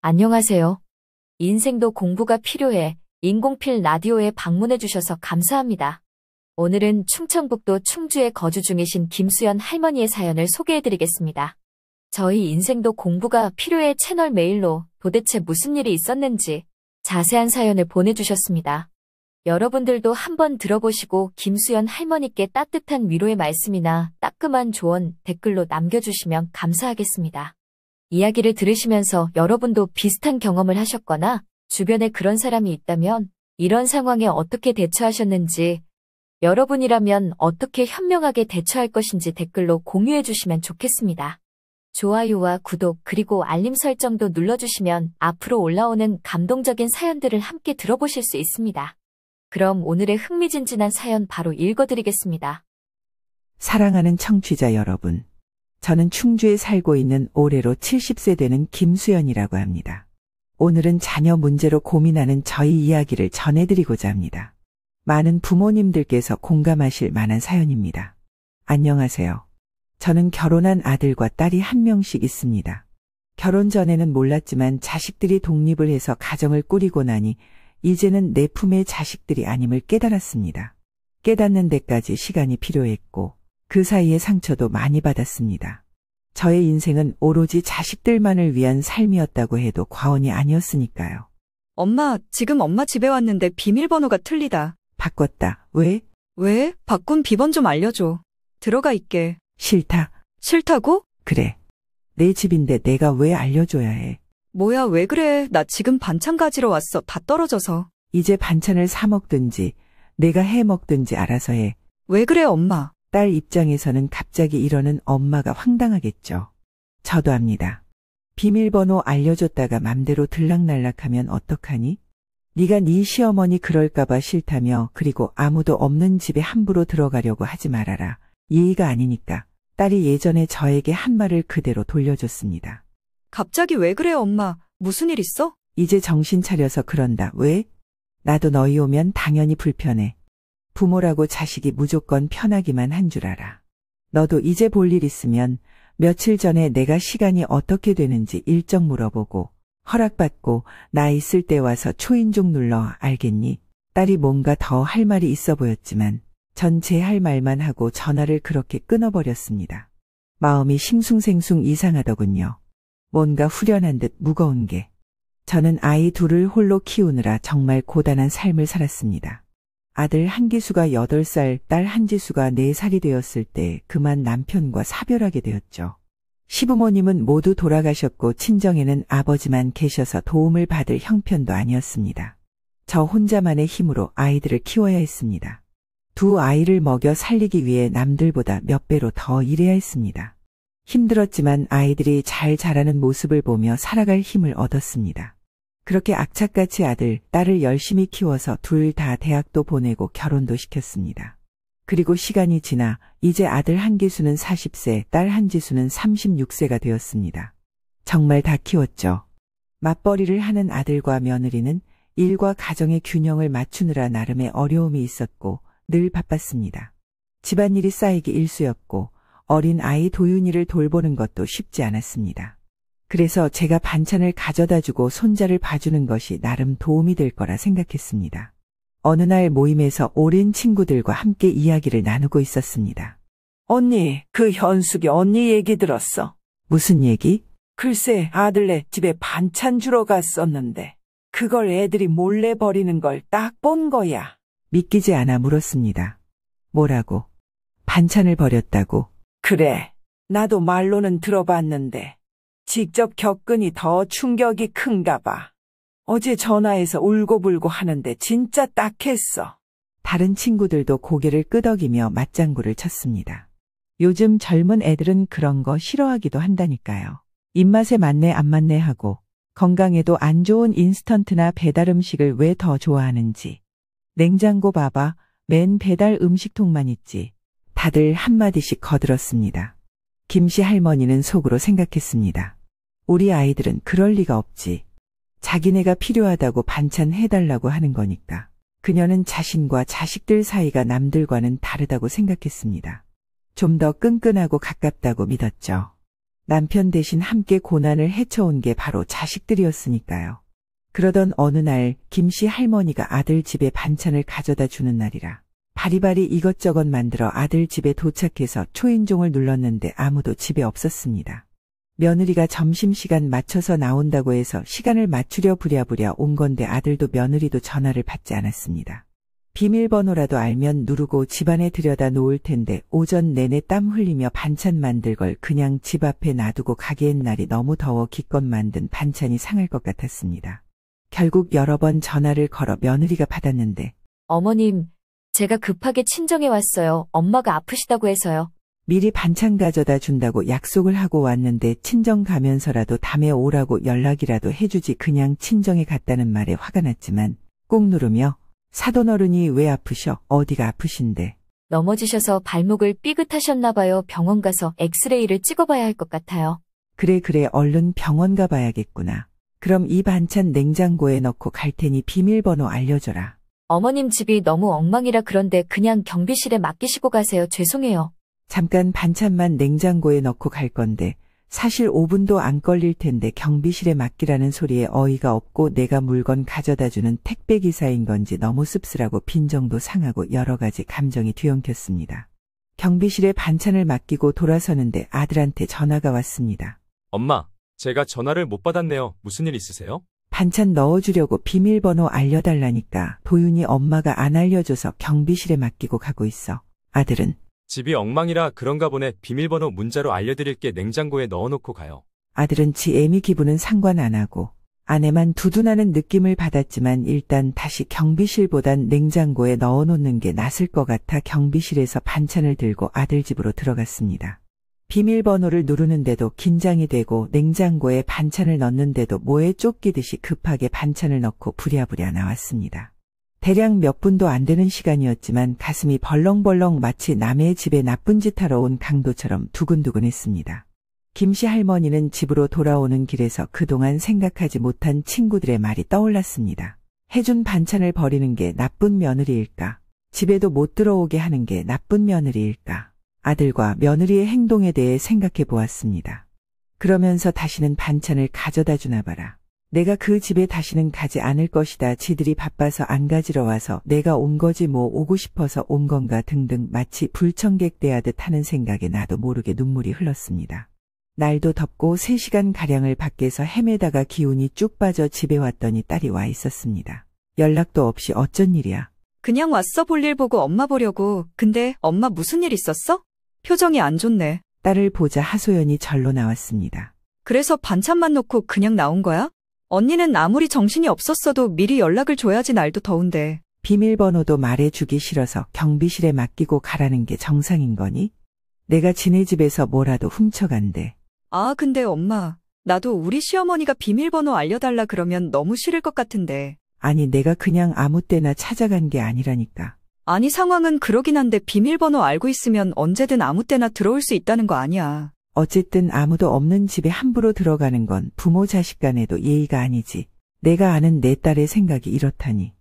안녕하세요. 인생도 공부가 필요해. 인공필 라디오에 방문해 주셔서 감사합니다. 오늘은 충청북도 충주에 거주 중이신 김수연 할머니의 사연을 소개해 드리겠습니다. 저희 인생도 공부가 필요해 채널 메일로 도대체 무슨 일이 있었는지 자세한 사연을 보내주셨습니다. 여러분들도 한번 들어보시고 김수연 할머니께 따뜻한 위로의 말씀이나 따끔한 조언 댓글로 남겨주시면 감사하겠습니다. 이야기를 들으시면서 여러분도 비슷한 경험을 하셨거나 주변에 그런 사람이 있다면 이런 상황에 어떻게 대처하셨는지, 여러분이라면 어떻게 현명하게 대처할 것인지 댓글로 공유해 주시면 좋겠습니다. 좋아요와 구독 그리고 알림 설정도 눌러주시면 앞으로 올라오는 감동적인 사연들을 함께 들어보실 수 있습니다. 그럼 오늘의 흥미진진한 사연 바로 읽어드리겠습니다. 사랑하는 청취자 여러분, 저는 충주에 살고 있는 올해로 70세 되는 김수연이라고 합니다. 오늘은 자녀 문제로 고민하는 저희 이야기를 전해드리고자 합니다. 많은 부모님들께서 공감하실 만한 사연입니다. 안녕하세요. 저는 결혼한 아들과 딸이 한 명씩 있습니다. 결혼 전에는 몰랐지만 자식들이 독립을 해서 가정을 꾸리고 나니 이제는 내 품의 자식들이 아님을 깨달았습니다. 깨닫는 데까지 시간이 필요했고 그 사이에 상처도 많이 받았습니다. 저의 인생은 오로지 자식들만을 위한 삶이었다고 해도 과언이 아니었으니까요. 엄마, 지금 엄마 집에 왔는데 비밀번호가 틀리다. 바꿨다. 왜? 왜? 바꾼 비번 좀 알려줘. 들어가 있게. 싫다. 싫다고? 그래. 내 집인데 내가 왜 알려줘야 해. 뭐야, 왜 그래? 나 지금 반찬 가지러 왔어. 다 떨어져서. 이제 반찬을 사 먹든지 내가 해 먹든지 알아서 해. 왜 그래, 엄마? 딸 입장에서는 갑자기 이러는 엄마가 황당하겠죠. 저도 압니다. 비밀번호 알려줬다가 맘대로 들락날락하면 어떡하니? 네가 네 시어머니 그럴까봐 싫다며, 그리고 아무도 없는 집에 함부로 들어가려고 하지 말아라. 예의가 아니니까. 딸이 예전에 저에게 한 말을 그대로 돌려줬습니다. 갑자기 왜 그래, 엄마? 무슨 일 있어? 이제 정신 차려서 그런다. 왜? 나도 너희 오면 당연히 불편해. 부모라고 자식이 무조건 편하기만 한 줄 알아. 너도 이제 볼 일 있으면 며칠 전에 내가 시간이 어떻게 되는지 일정 물어보고 허락받고 나 있을 때 와서 초인종 눌러. 알겠니? 딸이 뭔가 더 할 말이 있어 보였지만 전 제 할 말만 하고 전화를 그렇게 끊어버렸습니다. 마음이 싱숭생숭 이상하더군요. 뭔가 후련한 듯 무거운 게. 저는 아이 둘을 홀로 키우느라 정말 고단한 삶을 살았습니다. 아들 한기수가 8살, 딸 한지수가 4살이 되었을 때 그만 남편과 사별하게 되었죠. 시부모님은 모두 돌아가셨고 친정에는 아버지만 계셔서 도움을 받을 형편도 아니었습니다. 저 혼자만의 힘으로 아이들을 키워야 했습니다. 두 아이를 먹여 살리기 위해 남들보다 몇 배로 더 일해야 했습니다. 힘들었지만 아이들이 잘 자라는 모습을 보며 살아갈 힘을 얻었습니다. 그렇게 악착같이 아들, 딸을 열심히 키워서 둘 다 대학도 보내고 결혼도 시켰습니다. 그리고 시간이 지나 이제 아들 한기수는 40세, 딸 한지수는 36세가 되었습니다. 정말 다 키웠죠. 맞벌이를 하는 아들과 며느리는 일과 가정의 균형을 맞추느라 나름의 어려움이 있었고 늘 바빴습니다. 집안일이 쌓이기 일쑤였고 어린 아이 도윤이를 돌보는 것도 쉽지 않았습니다. 그래서 제가 반찬을 가져다주고 손자를 봐주는 것이 나름 도움이 될 거라 생각했습니다. 어느 날 모임에서 오랜 친구들과 함께 이야기를 나누고 있었습니다. 언니, 그 현숙이 언니 얘기 들었어. 무슨 얘기? 글쎄, 아들네 집에 반찬 주러 갔었는데 그걸 애들이 몰래 버리는 걸 딱 본 거야. 믿기지 않아 물었습니다. 뭐라고? 반찬을 버렸다고? 그래, 나도 말로는 들어봤는데 직접 겪으니 더 충격이 큰가 봐. 어제 전화해서 울고불고 하는데 진짜 딱했어. 다른 친구들도 고개를 끄덕이며 맞장구를 쳤습니다. 요즘 젊은 애들은 그런 거 싫어하기도 한다니까요. 입맛에 맞네 안 맞네 하고 건강에도 안 좋은 인스턴트나 배달 음식을 왜 더 좋아하는지. 냉장고 봐봐, 맨 배달 음식통만 있지. 다들 한마디씩 거들었습니다. 김씨 할머니는 속으로 생각했습니다. 우리 아이들은 그럴 리가 없지. 자기네가 필요하다고 반찬 해달라고 하는 거니까. 그녀는 자신과 자식들 사이가 남들과는 다르다고 생각했습니다. 좀 더 끈끈하고 가깝다고 믿었죠. 남편 대신 함께 고난을 헤쳐온 게 바로 자식들이었으니까요. 그러던 어느 날 김씨 할머니가 아들 집에 반찬을 가져다 주는 날이라 바리바리 이것저것 만들어 아들 집에 도착해서 초인종을 눌렀는데 아무도 집에 없었습니다. 며느리가 점심시간 맞춰서 나온다고 해서 시간을 맞추려 부랴부랴 온 건데 아들도 며느리도 전화를 받지 않았습니다. 비밀번호라도 알면 누르고 집안에 들여다 놓을 텐데 오전 내내 땀 흘리며 반찬 만들 걸 그냥 집 앞에 놔두고 가기엔 날이 너무 더워 기껏 만든 반찬이 상할 것 같았습니다. 결국 여러 번 전화를 걸어 며느리가 받았는데 어머님, 제가 급하게 친정에 왔어요. 엄마가 아프시다고 해서요. 미리 반찬 가져다 준다고 약속을 하고 왔는데 친정 가면서라도 다음에 오라고 연락이라도 해주지 그냥 친정에 갔다는 말에 화가 났지만 꾹 누르며 사돈어른이 왜 아프셔? 어디가 아프신데? 넘어지셔서 발목을 삐긋하셨나 봐요. 병원 가서 엑스레이를 찍어봐야 할 것 같아요. 그래 얼른 병원 가봐야겠구나. 그럼 이 반찬 냉장고에 넣고 갈 테니 비밀번호 알려줘라. 어머님 집이 너무 엉망이라 그런데 그냥 경비실에 맡기시고 가세요. 죄송해요. 잠깐 반찬만 냉장고에 넣고 갈 건데 사실 5분도 안 걸릴 텐데 경비실에 맡기라는 소리에 어이가 없고 내가 물건 가져다주는 택배기사인 건지 너무 씁쓸하고 빈정도 상하고 여러 가지 감정이 뒤엉켰습니다. 경비실에 반찬을 맡기고 돌아서는데 아들한테 전화가 왔습니다. 엄마, 제가 전화를 못 받았네요. 무슨 일 있으세요? 반찬 넣어주려고 비밀번호 알려달라니까 도윤이 엄마가 안 알려줘서 경비실에 맡기고 가고 있어. 아들은 집이 엉망이라 그런가 보네. 비밀번호 문자로 알려드릴게. 냉장고에 넣어놓고 가요. 아들은 지 애미 기분은 상관 안 하고 아내만 두둔하는 느낌을 받았지만 일단 다시 경비실보단 냉장고에 넣어놓는 게 낫을 것 같아 경비실에서 반찬을 들고 아들 집으로 들어갔습니다. 비밀번호를 누르는데도 긴장이 되고 냉장고에 반찬을 넣는데도 뭐에 쫓기듯이 급하게 반찬을 넣고 부랴부랴 나왔습니다. 대략 몇 분도 안 되는 시간이었지만 가슴이 벌렁벌렁 마치 남의 집에 나쁜 짓 하러 온 강도처럼 두근두근했습니다. 김씨 할머니는 집으로 돌아오는 길에서 그동안 생각하지 못한 친구들의 말이 떠올랐습니다. 해준 반찬을 버리는 게 나쁜 며느리일까? 집에도 못 들어오게 하는 게 나쁜 며느리일까? 아들과 며느리의 행동에 대해 생각해 보았습니다. 그러면서 다시는 반찬을 가져다 주나 봐라. 내가 그 집에 다시는 가지 않을 것이다. 지들이 바빠서 안 가지러 와서 내가 온 거지 뭐 오고 싶어서 온 건가 등등 마치 불청객 대하듯 하는 생각에 나도 모르게 눈물이 흘렀습니다. 날도 덥고 3시간가량을 밖에서 헤매다가 기운이 쭉 빠져 집에 왔더니 딸이 와 있었습니다. 연락도 없이 어쩐 일이야? 그냥 왔어. 볼일 보고 엄마 보려고. 근데 엄마 무슨 일 있었어? 표정이 안 좋네. 딸을 보자 하소연이 절로 나왔습니다. 그래서 반찬만 놓고 그냥 나온 거야? 언니는 아무리 정신이 없었어도 미리 연락을 줘야지. 날도 더운데. 비밀번호도 말해주기 싫어서 경비실에 맡기고 가라는 게 정상인 거니? 내가 지네 집에서 뭐라도 훔쳐간대. 아, 근데 엄마, 나도 우리 시어머니가 비밀번호 알려달라 그러면 너무 싫을 것 같은데. 아니 내가 그냥 아무 때나 찾아간 게 아니라니까. 아니 상황은 그러긴 한데 비밀번호 알고 있으면 언제든 아무 때나 들어올 수 있다는 거 아니야. 어쨌든 아무도 없는 집에 함부로 들어가는 건 부모 자식 간에도 예의가 아니지. 내가 아는 내 딸의 생각이 이렇다니.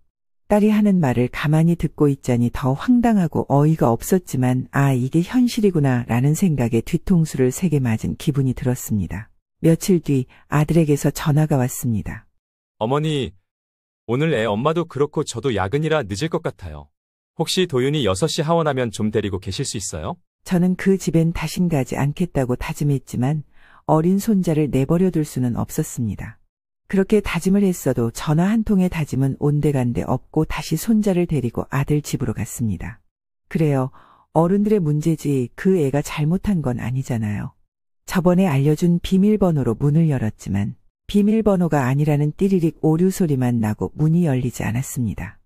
딸이 하는 말을 가만히 듣고 있자니 더 황당하고 어이가 없었지만 아 이게 현실이구나 라는 생각에 뒤통수를 3개 맞은 기분이 들었습니다. 며칠 뒤 아들에게서 전화가 왔습니다. 어머니, 오늘 애 엄마도 그렇고 저도 야근이라 늦을 것 같아요. 혹시 도윤이 6시 하원하면 좀 데리고 계실 수 있어요? 저는 그 집엔 다신 가지 않겠다고 다짐했지만 어린 손자를 내버려둘 수는 없었습니다. 그렇게 다짐을 했어도 전화 한 통의 다짐은 온데간데 없고 다시 손자를 데리고 아들 집으로 갔습니다. 그래요. 어른들의 문제지 그 애가 잘못한 건 아니잖아요. 저번에 알려준 비밀번호로 문을 열었지만 비밀번호가 아니라는 띠리릭 오류 소리만 나고 문이 열리지 않았습니다.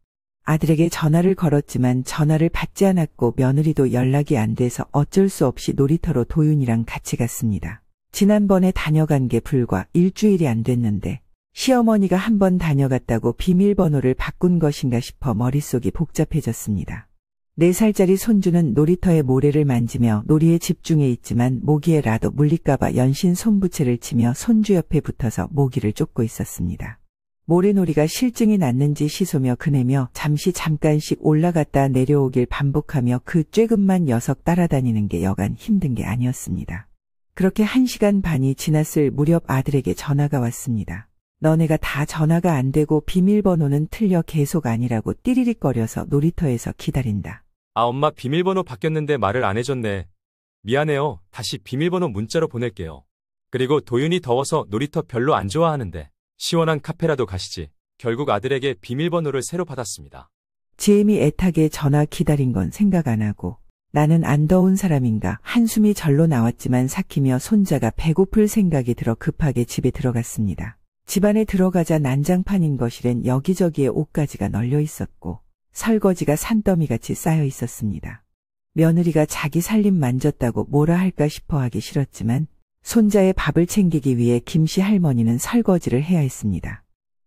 아들에게 전화를 걸었지만 전화를 받지 않았고 며느리도 연락이 안 돼서 어쩔 수 없이 놀이터로 도윤이랑 같이 갔습니다. 지난번에 다녀간 게 불과 일주일이 안 됐는데 시어머니가 한 번 다녀갔다고 비밀번호를 바꾼 것인가 싶어 머릿속이 복잡해졌습니다. 4살짜리 손주는 놀이터의 모래를 만지며 놀이에 집중해 있지만 모기에라도 물릴까봐 연신 손부채를 치며 손주 옆에 붙어서 모기를 쫓고 있었습니다. 모래놀이가 실증이 났는지 시소며 그네며 잠깐씩 올라갔다 내려오길 반복하며 그 쬐금만 녀석 따라다니는 게 여간 힘든 게 아니었습니다. 그렇게 1시간 반이 지났을 무렵 아들에게 전화가 왔습니다. 너네가 다 전화가 안 되고 비밀번호는 틀려 계속 아니라고 띠리릭거려서 놀이터에서 기다린다. 아, 엄마 비밀번호 바뀌었는데 말을 안 해줬네. 미안해요. 다시 비밀번호 문자로 보낼게요. 그리고 도윤이 더워서 놀이터 별로 안 좋아하는데 시원한 카페라도 가시지. 결국 아들에게 비밀번호를 새로 받았습니다. 지엠이 애타게 전화 기다린 건 생각 안 하고 나는 안 더운 사람인가 한숨이 절로 나왔지만 삭히며 손자가 배고플 생각이 들어 급하게 집에 들어갔습니다. 집안에 들어가자 난장판인 거실엔 여기저기에 옷가지가 널려 있었고 설거지가 산더미같이 쌓여 있었습니다. 며느리가 자기 살림 만졌다고 뭐라 할까 싶어 하기 싫었지만 손자의 밥을 챙기기 위해 김씨 할머니는 설거지를 해야 했습니다.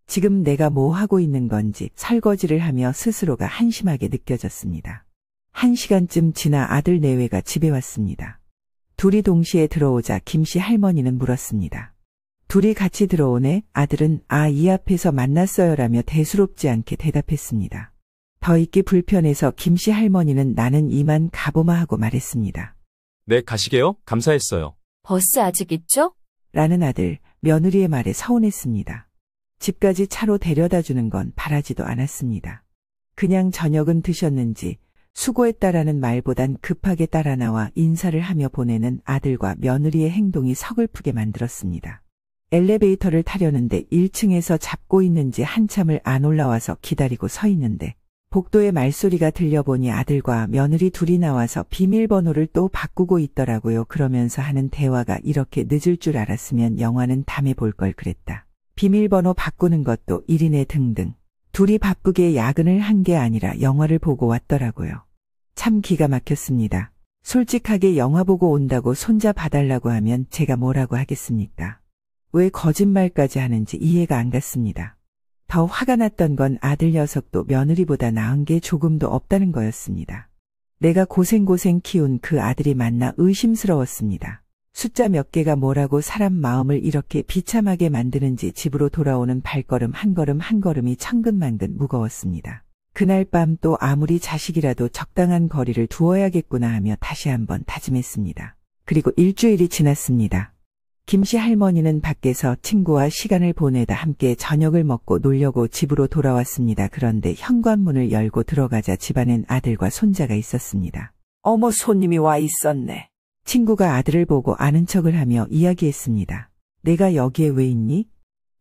지금 내가 뭐 하고 있는 건지 설거지를 하며 스스로가 한심하게 느껴졌습니다. 1시간쯤 지나 아들 내외가 집에 왔습니다. 둘이 동시에 들어오자 김씨 할머니는 물었습니다. 둘이 같이 들어오네. 아들은 이 앞에서 만났어요라며 대수롭지 않게 대답했습니다. 더 있기 불편해서 김씨 할머니는 나는 이만 가보마 하고 말했습니다. 네, 가시게요? 감사했어요. 버스 아직 있죠? 라는 아들, 며느리의 말에 서운했습니다. 집까지 차로 데려다 주는 건 바라지도 않았습니다. 그냥 저녁은 드셨는지 수고했다라는 말보단 급하게 따라 나와 인사를 하며 보내는 아들과 며느리의 행동이 서글프게 만들었습니다. 엘리베이터를 타려는데 1층에서 잡고 있는지 한참을 안 올라와서 기다리고 서 있는데 복도의 말소리가 들려보니 아들과 며느리 둘이 나와서 비밀번호를 또 바꾸고 있더라고요. 그러면서 하는 대화가 이렇게 늦을 줄 알았으면 영화는 밤에 볼 걸 그랬다. 비밀번호 바꾸는 것도 일이네 등등. 둘이 바쁘게 야근을 한 게 아니라 영화를 보고 왔더라고요. 참 기가 막혔습니다. 솔직하게 영화 보고 온다고 손자 봐달라고 하면 제가 뭐라고 하겠습니까? 왜 거짓말까지 하는지 이해가 안 갔습니다. 더 화가 났던 건 아들 녀석도 며느리보다 나은 게 조금도 없다는 거였습니다. 내가 고생고생 키운 그 아들이 맞나 의심스러웠습니다. 숫자 몇 개가 뭐라고 사람 마음을 이렇게 비참하게 만드는지 집으로 돌아오는 발걸음 한 걸음 한 걸음이 천근만근 무거웠습니다. 그날 밤 또 아무리 자식이라도 적당한 거리를 두어야겠구나 하며 다시 한번 다짐했습니다. 그리고 일주일이 지났습니다. 김씨 할머니는 밖에서 친구와 시간을 보내다 함께 저녁을 먹고 놀려고 집으로 돌아왔습니다. 그런데 현관문을 열고 들어가자 집안엔 아들과 손자가 있었습니다. 어머, 손님이 와 있었네. 친구가 아들을 보고 아는 척을 하며 이야기했습니다. 내가 여기에 왜 있니?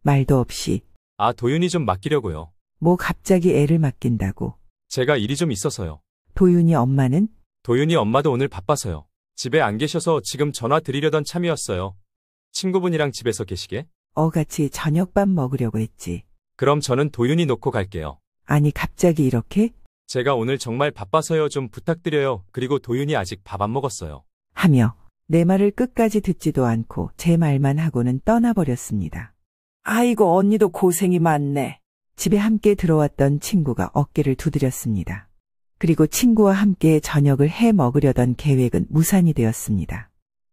말도 없이. 아, 도윤이 좀 맡기려고요. 뭐 갑자기 애를 맡긴다고. 제가 일이 좀 있어서요. 도윤이 엄마는? 도윤이 엄마도 오늘 바빠서요. 집에 안 계셔서 지금 전화 드리려던 참이었어요. 친구분이랑 집에서 계시게? 같이 저녁밥 먹으려고 했지. 그럼 저는 도윤이 놓고 갈게요. 아니 갑자기 이렇게? 제가 오늘 정말 바빠서요. 좀 부탁드려요. 그리고 도윤이 아직 밥 안 먹었어요. 하며 내 말을 끝까지 듣지도 않고 제 말만 하고는 떠나버렸습니다. 아이고, 언니도 고생이 많네. 집에 함께 들어왔던 친구가 어깨를 두드렸습니다. 그리고 친구와 함께 저녁을 해 먹으려던 계획은 무산이 되었습니다.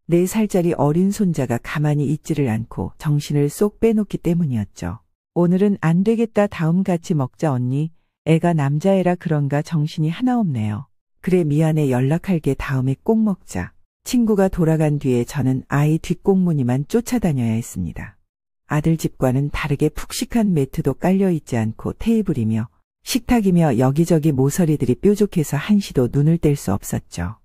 4살짜리 어린 손자가 가만히 있지를 않고 정신을 쏙 빼놓기 때문이었죠. 오늘은 안 되겠다. 다음 같이 먹자 언니. 애가 남자애라 그런가 정신이 하나 없네요. 그래 미안해. 연락할게. 다음에 꼭 먹자. 친구가 돌아간 뒤에 저는 아이 뒷공무니만 쫓아다녀야 했습니다. 아들 집과는 다르게 푹식한 매트도 깔려 있지 않고 테이블이며 식탁이며 여기저기 모서리들이 뾰족해서 한시도 눈을 뗄 수 없었죠.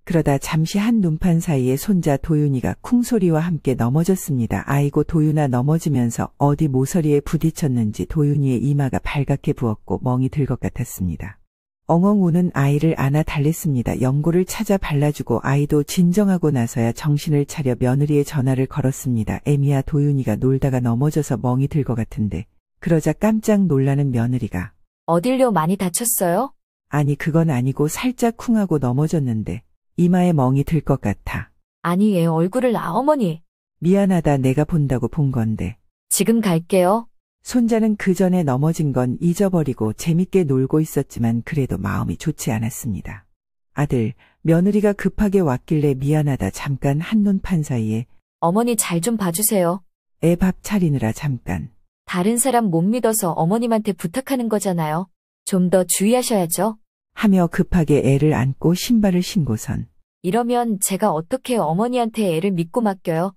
그러다 잠시 한 눈판 사이에 손자 도윤이가 쿵소리와 함께 넘어졌습니다. 아이고 도윤아. 넘어지면서 어디 모서리에 부딪혔는지 도윤이의 이마가 발갛게 부었고 멍이 들 것 같았습니다. 엉엉 우는 아이를 안아 달랬습니다. 연고를 찾아 발라주고 아이도 진정하고 나서야 정신을 차려 며느리의 전화를 걸었습니다. 애미야, 도윤이가 놀다가 넘어져서 멍이 들 것 같은데. 그러자 깜짝 놀라는 며느리가 어딜요? 많이 다쳤어요? 아니 그건 아니고 살짝 쿵하고 넘어졌는데 이마에 멍이 들 것 같아. 아니 얘 얼굴을 어머니. 미안하다. 내가 본다고 본 건데. 지금 갈게요. 손자는 그 전에 넘어진 건 잊어버리고 재밌게 놀고 있었지만 그래도 마음이 좋지 않았습니다. 아들, 며느리가 급하게 왔길래 미안하다. 잠깐 한눈판 사이에 어머니 잘 좀 봐주세요. 애 밥 차리느라 잠깐. 다른 사람 못 믿어서 어머님한테 부탁하는 거잖아요. 좀 더 주의하셔야죠. 하며 급하게 애를 안고 신발을 신고선 이러면 제가 어떻게 어머니한테 애를 믿고 맡겨요?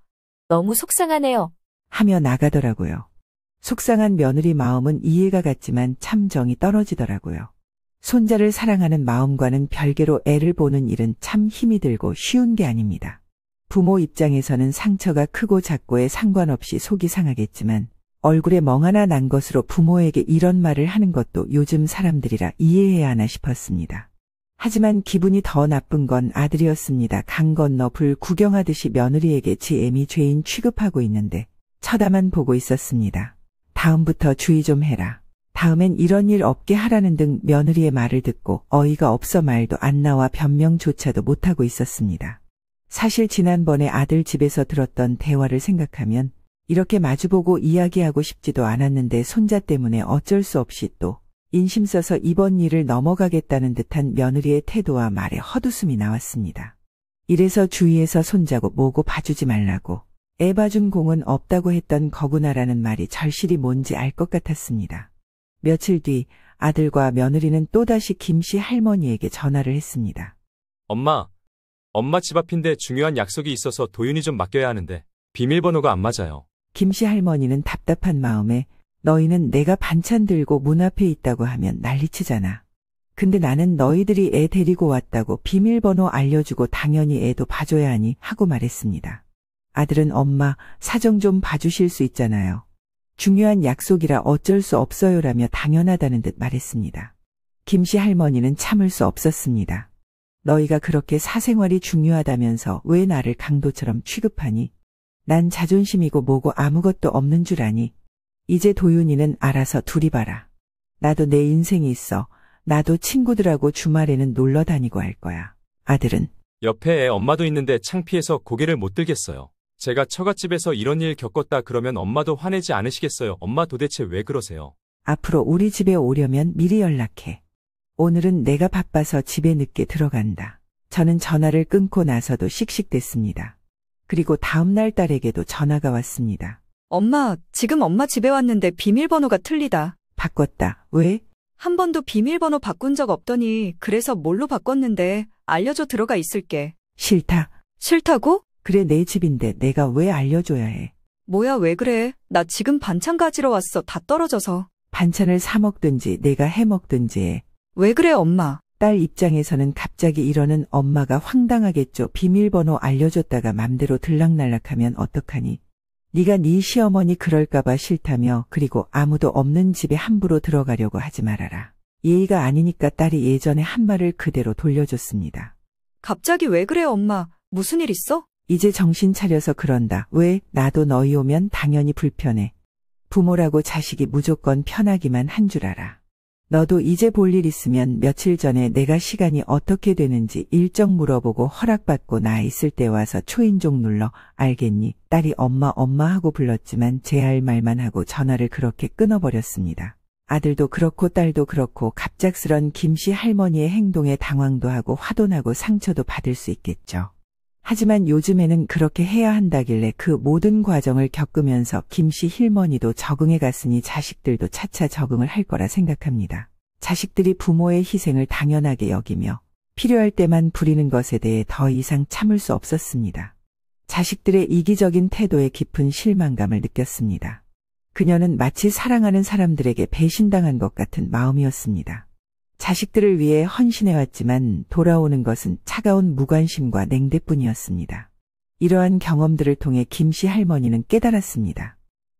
너무 속상하네요. 하며 나가더라고요. 속상한 며느리 마음은 이해가 갔지만 참 정이 떨어지더라고요. 손자를 사랑하는 마음과는 별개로 애를 보는 일은 참 힘이 들고 쉬운 게 아닙니다. 부모 입장에서는 상처가 크고 작고에 상관없이 속이 상하겠지만 얼굴에 멍 하나 난 것으로 부모에게 이런 말을 하는 것도 요즘 사람들이라 이해해야 하나 싶었습니다. 하지만 기분이 더 나쁜 건 아들이었습니다. 강 건너 불 구경하듯이 며느리에게 지 애미 죄인 취급하고 있는데 쳐다만 보고 있었습니다. 다음부터 주의 좀 해라. 다음엔 이런 일 없게 하라는 등 며느리의 말을 듣고 어이가 없어 말도 안 나와 변명조차도 못하고 있었습니다. 사실 지난번에 아들 집에서 들었던 대화를 생각하면 이렇게 마주보고 이야기하고 싶지도 않았는데 손자 때문에 어쩔 수 없이 또 인심 써서 이번 일을 넘어가겠다는 듯한 며느리의 태도와 말에 헛웃음이 나왔습니다. 이래서 주위에서 손자고 뭐고 봐주지 말라고 애 봐준 공은 없다고 했던 거구나라는 말이 절실히 뭔지 알 것 같았습니다. 며칠 뒤 아들과 며느리는 또다시 김씨 할머니에게 전화를 했습니다. 엄마 집 앞인데 중요한 약속이 있어서 도윤이 좀 맡겨야 하는데 비밀번호가 안 맞아요. 김씨 할머니는 답답한 마음에 너희는 내가 반찬 들고 문 앞에 있다고 하면 난리치잖아. 근데 나는 너희들이 애 데리고 왔다고 비밀번호 알려주고 당연히 애도 봐줘야 하니 하고 말했습니다. 아들은 엄마 사정 좀 봐주실 수 있잖아요. 중요한 약속이라 어쩔 수 없어요라며 당연하다는 듯 말했습니다. 김씨 할머니는 참을 수 없었습니다. 너희가 그렇게 사생활이 중요하다면서 왜 나를 강도처럼 취급하니? 난 자존심이고 뭐고 아무것도 없는 줄 아니? 이제 도윤이는 알아서 둘이 봐라. 나도 내 인생이 있어. 나도 친구들하고 주말에는 놀러 다니고 할 거야. 아들은 옆에 애 엄마도 있는데 창피해서 고개를 못 들겠어요. 제가 처갓집에서 이런 일 겪었다 그러면 엄마도 화내지 않으시겠어요? 엄마 도대체 왜 그러세요? 앞으로 우리 집에 오려면 미리 연락해. 오늘은 내가 바빠서 집에 늦게 들어간다. 저는 전화를 끊고 나서도 씩씩댔습니다. 그리고 다음날 딸에게도 전화가 왔습니다. 엄마, 지금 엄마 집에 왔는데 비밀번호가 틀리다. 바꿨다. 왜? 한 번도 비밀번호 바꾼 적 없더니 그래서 뭘로 바꿨는데 알려줘 들어가 있을게. 싫다. 싫다고? 그래 내 집인데 내가 왜 알려줘야 해. 뭐야 왜 그래? 나 지금 반찬 가지러 왔어. 다 떨어져서. 반찬을 사 먹든지 내가 해 먹든지 해. 왜 그래 엄마? 딸 입장에서는 갑자기 이러는 엄마가 황당하겠죠. 비밀번호 알려줬다가 맘대로 들락날락하면 어떡하니. 네가 네 시어머니 그럴까봐 싫다며 그리고 아무도 없는 집에 함부로 들어가려고 하지 말아라. 예의가 아니니까 딸이 예전에 한 말을 그대로 돌려줬습니다. 갑자기 왜 그래 엄마? 무슨 일 있어? 이제 정신 차려서 그런다. 왜? 나도 너희 오면 당연히 불편해. 부모라고 자식이 무조건 편하기만 한 줄 알아. 너도 이제 볼 일 있으면 며칠 전에 내가 시간이 어떻게 되는지 일정 물어보고 허락받고 나 있을 때 와서 초인종 눌러. 알겠니? 딸이 엄마 하고 불렀지만 제 할 말만 하고 전화를 그렇게 끊어버렸습니다. 아들도 그렇고 딸도 그렇고 갑작스런 김씨 할머니의 행동에 당황도 하고 화도 나고 상처도 받을 수 있겠죠. 하지만 요즘에는 그렇게 해야 한다길래 그 모든 과정을 겪으면서 김씨 할머니도 적응해 갔으니 자식들도 차차 적응을 할 거라 생각합니다. 자식들이 부모의 희생을 당연하게 여기며 필요할 때만 부리는 것에 대해 더 이상 참을 수 없었습니다. 자식들의 이기적인 태도에 깊은 실망감을 느꼈습니다. 그녀는 마치 사랑하는 사람들에게 배신당한 것 같은 마음이었습니다. 자식들을 위해 헌신해왔지만 돌아오는 것은 차가운 무관심과 냉대뿐이었습니다. 이러한 경험들을 통해 김씨 할머니는 깨달았습니다.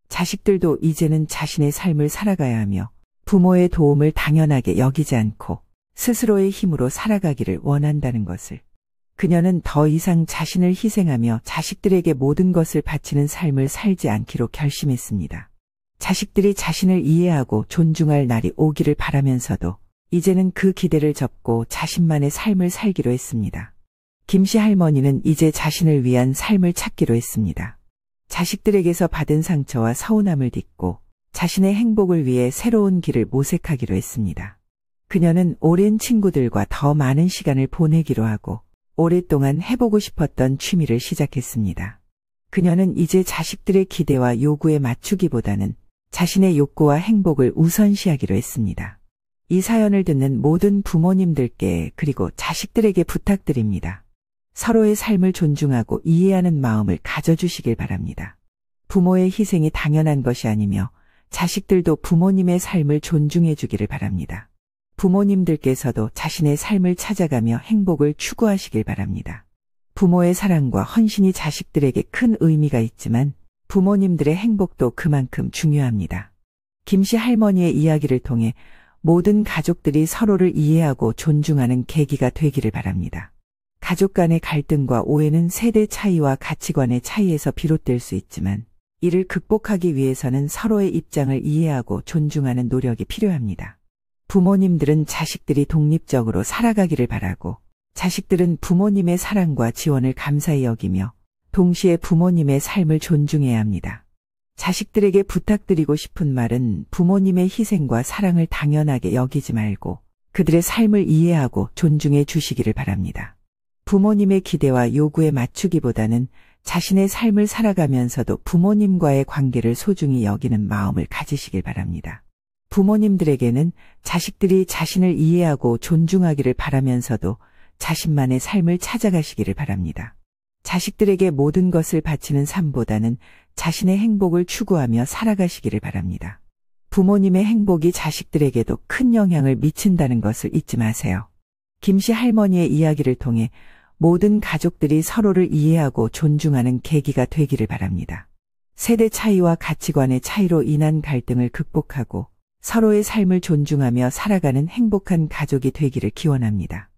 자식들도 이제는 자신의 삶을 살아가야 하며 부모의 도움을 당연하게 여기지 않고 스스로의 힘으로 살아가기를 원한다는 것을. 그녀는 더 이상 자신을 희생하며 자식들에게 모든 것을 바치는 삶을 살지 않기로 결심했습니다. 자식들이 자신을 이해하고 존중할 날이 오기를 바라면서도 이제는 그 기대를 접고 자신만의 삶을 살기로 했습니다. 김씨 할머니는 이제 자신을 위한 삶을 찾기로 했습니다. 자식들에게서 받은 상처와 서운함을 딛고 자신의 행복을 위해 새로운 길을 모색하기로 했습니다. 그녀는 오랜 친구들과 더 많은 시간을 보내기로 하고 오랫동안 해보고 싶었던 취미를 시작했습니다. 그녀는 이제 자식들의 기대와 요구에 맞추기보다는 자신의 욕구와 행복을 우선시하기로 했습니다. 이 사연을 듣는 모든 부모님들께 그리고 자식들에게 부탁드립니다. 서로의 삶을 존중하고 이해하는 마음을 가져주시길 바랍니다. 부모의 희생이 당연한 것이 아니며 자식들도 부모님의 삶을 존중해 주기를 바랍니다. 부모님들께서도 자신의 삶을 찾아가며 행복을 추구하시길 바랍니다. 부모의 사랑과 헌신이 자식들에게 큰 의미가 있지만 부모님들의 행복도 그만큼 중요합니다. 김씨 할머니의 이야기를 통해 모든 가족들이 서로를 이해하고 존중하는 계기가 되기를 바랍니다. 가족 간의 갈등과 오해는 세대 차이와 가치관의 차이에서 비롯될 수 있지만 이를 극복하기 위해서는 서로의 입장을 이해하고 존중하는 노력이 필요합니다. 부모님들은 자식들이 독립적으로 살아가기를 바라고 자식들은 부모님의 사랑과 지원을 감사히 여기며 동시에 부모님의 삶을 존중해야 합니다. 자식들에게 부탁드리고 싶은 말은 부모님의 희생과 사랑을 당연하게 여기지 말고 그들의 삶을 이해하고 존중해 주시기를 바랍니다. 부모님의 기대와 요구에 맞추기보다는 자신의 삶을 살아가면서도 부모님과의 관계를 소중히 여기는 마음을 가지시길 바랍니다. 부모님들에게는 자식들이 자신을 이해하고 존중하기를 바라면서도 자신만의 삶을 찾아가시기를 바랍니다. 자식들에게 모든 것을 바치는 삶보다는 자신의 행복을 추구하며 살아가시기를 바랍니다. 부모님의 행복이 자식들에게도 큰 영향을 미친다는 것을 잊지 마세요. 김씨 할머니의 이야기를 통해 모든 가족들이 서로를 이해하고 존중하는 계기가 되기를 바랍니다. 세대 차이와 가치관의 차이로 인한 갈등을 극복하고 서로의 삶을 존중하며 살아가는 행복한 가족이 되기를 기원합니다.